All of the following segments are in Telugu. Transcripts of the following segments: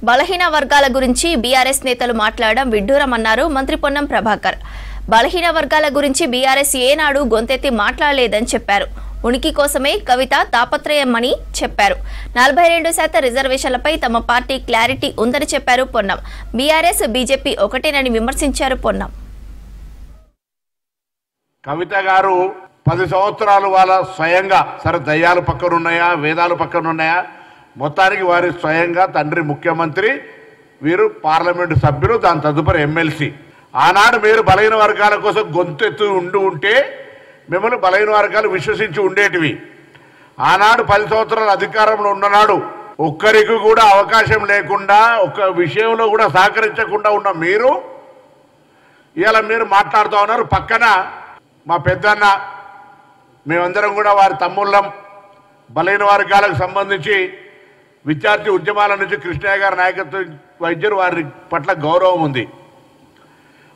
బలహీన వర్గాల గురించి బీఆర్ఎస్ నేతలు మాట్లాడడం విడ్డూరమన్నారు మంత్రి పొన్నం ప్రభాకర్. బలహీన వర్గాల గురించి బీఆర్ఎస్ ఏనాడు గొంతెత్తి మాట్లాడలేదని చెప్పారు. ఉనికి కోసమే కవిత తాపత్రయమని చెప్పారు. 42% రిజర్వేషన్లపై తమ పార్టీ క్లారిటీ ఉందని చెప్పారు పొన్నం. బీఆర్ఎస్ బీజేపీ ఒకటేనని విమర్శించారు పొన్నం. కవిత గారు 10 సంవత్సరాలు వాళ్ళ స్వయంగా సరే దయ్యాలు పక్కన ఉన్నాయా, వేదాలు పక్కన ఉన్నాయా, మొత్తానికి వారి స్వయంగా తండ్రి ముఖ్యమంత్రి, వీరు పార్లమెంటు సభ్యులు, దాని తదుపరి ఎమ్మెల్సీ. ఆనాడు మీరు బలహీన వర్గాల కోసం గొంతెత్తు ఉంటే మిమ్మల్ని బలహీన వర్గాలు విశ్వసించి ఉండేటివి. ఆనాడు 10 సంవత్సరాల అధికారంలో ఉన్ననాడు ఒక్కరికి కూడా అవకాశం లేకుండా, ఒక్క విషయంలో కూడా సహకరించకుండా ఉన్న మీరు ఇలా మీరు మాట్లాడుతూ ఉన్నారు. పక్కన మా పెద్దన్న, మేమందరం కూడా వారి తమ్ముళ్ళం. బలహీన వర్గాలకు సంబంధించి విద్యార్థి ఉద్యమాల నుంచి కృష్ణయ్య గారి నాయకత్వం వైద్యులు వారి పట్ల గౌరవం ఉంది.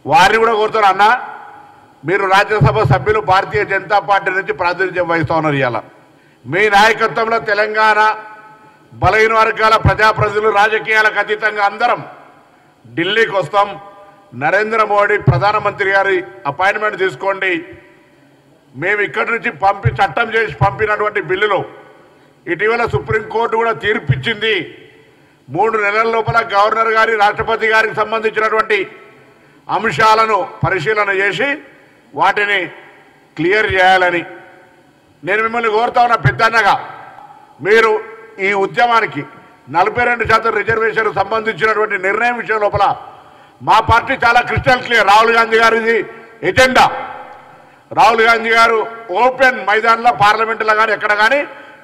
వారిని కూడా కోరుతారు, అన్న మీరు రాజ్యసభ సభ్యులు భారతీయ జనతా పార్టీ నుంచి ప్రాతినిధ్యం వహిస్తూ ఉన్నారు. ఇవాళ మీ నాయకత్వంలో తెలంగాణ బలహీన వర్గాల ప్రజాప్రతినిధులు రాజకీయాలకు అతీతంగా అందరం ఢిల్లీకి వస్తాం. నరేంద్ర మోడీ ప్రధానమంత్రి గారి అపాయింట్మెంట్ తీసుకోండి. మేము ఇక్కడి నుంచి చట్టం చేసి పంపినటువంటి బిల్లులు ఇటీవల సుప్రీంకోర్టు కూడా తీర్పిచ్చింది. 3 నెలల లోపల గవర్నర్ గారి, రాష్ట్రపతి గారికి సంబంధించినటువంటి అంశాలను పరిశీలన చేసి వాటిని క్లియర్ చేయాలని నేను మిమ్మల్ని కోరుతా ఉన్నా. పెద్దన్నగా మీరు ఈ ఉద్యమానికి 42% రిజర్వేషన్ సంబంధించినటువంటి నిర్ణయం విషయం లోపల మా పార్టీ చాలా క్రిస్టల్ క్లియర్. రాహుల్ గాంధీ గారిది ఎజెండా. రాహుల్ గాంధీ గారు ఓపెన్ మైదాన్లో పార్లమెంట్లో కానీ ఎక్కడ కానీ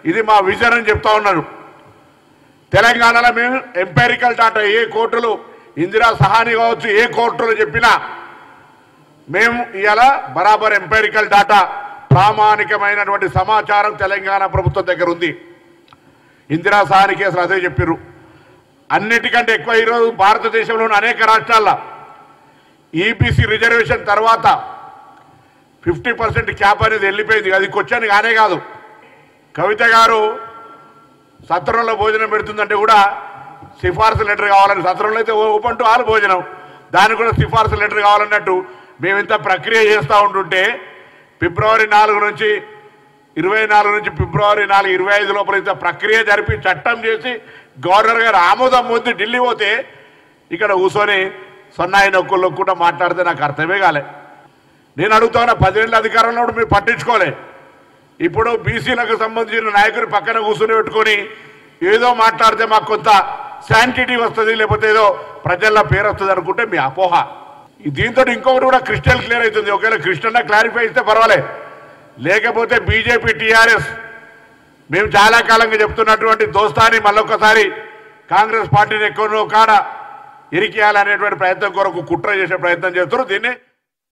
ఇది మా విజన్ అని చెప్తా ఉన్నారు. తెలంగాణలో మేము ఎంపెరికల్ డాటా, ఏ కోర్టులు ఇందిరా సహాని కావచ్చు, ఏ కోర్టులు చెప్పినా మేము ఇవాళ బరాబర్ ఎంపెరికల్ డాటా, ప్రామాణికమైనటువంటి సమాచారం తెలంగాణ ప్రభుత్వం దగ్గర ఉంది. ఇందిరా సహాని కేసులు అదే చెప్పారు. అన్నిటికంటే ఎక్కువ ఈరోజు భారతదేశంలోని అనేక రాష్ట్రాల్లో ఈబీసీ రిజర్వేషన్ తర్వాత 50% క్యాప్ అనేది వెళ్ళిపోయింది. అది క్వశ్చన్ కానే కాదు. కవిత గారు సత్రంలో భోజనం పెడుతుందంటే కూడా సిఫార్సు లెటర్ కావాలని, సత్రంలో అయితే ఓపెన్ టు ఆల్ భోజనం, దానికి కూడా సిఫార్సు లెటర్ కావాలన్నట్టు మేము ఇంత ప్రక్రియ చేస్తూ ఉంటుంటే ఫిబ్రవరి 4 నుంచి 24 నుంచి ఫిబ్రవరి 4, 25 లోపల ఇంత ప్రక్రియ జరిపి చట్టం చేసి గవర్నర్ గారు ఆమోదం పొంది ఢిల్లీ పోతే ఇక్కడ కూర్చొని సన్నాయి నొక్కుల్లో కూడా మాట్లాడితే నాకు అర్థమే కాలే. నేను అడుగుతున్నా, 10 ఏళ్ళ అధికారంలో మీరు పట్టించుకోలే. ఇప్పుడు బీసీలకు సంబంధించిన నాయకుని పక్కన కూర్చొని పెట్టుకొని ఏదో మాట్లాడితే మాకు కొంత శాంటిటీ వస్తుంది, లేకపోతే ఏదో ప్రజల్లో పేరు వస్తుంది అనుకుంటే మీ అపోహ. దీంతో ఇంకొకటి కూడా క్రిస్టల్ క్లియర్ అవుతుంది. ఒకవేళ క్రిస్టల్గా క్లారిఫై ఇస్తే పర్వాలే, లేకపోతే బీజేపీ, టీఆర్ఎస్ మేము చాలా కాలంగా చెప్తున్నటువంటి దోస్తాని మళ్ళొక్కసారి కాంగ్రెస్ పార్టీని ఎక్కడో కాడ ఇరికేయాలనేటువంటి ప్రయత్నం కొరకు కుట్ర చేసే ప్రయత్నం చేస్తున్నారు. దీన్ని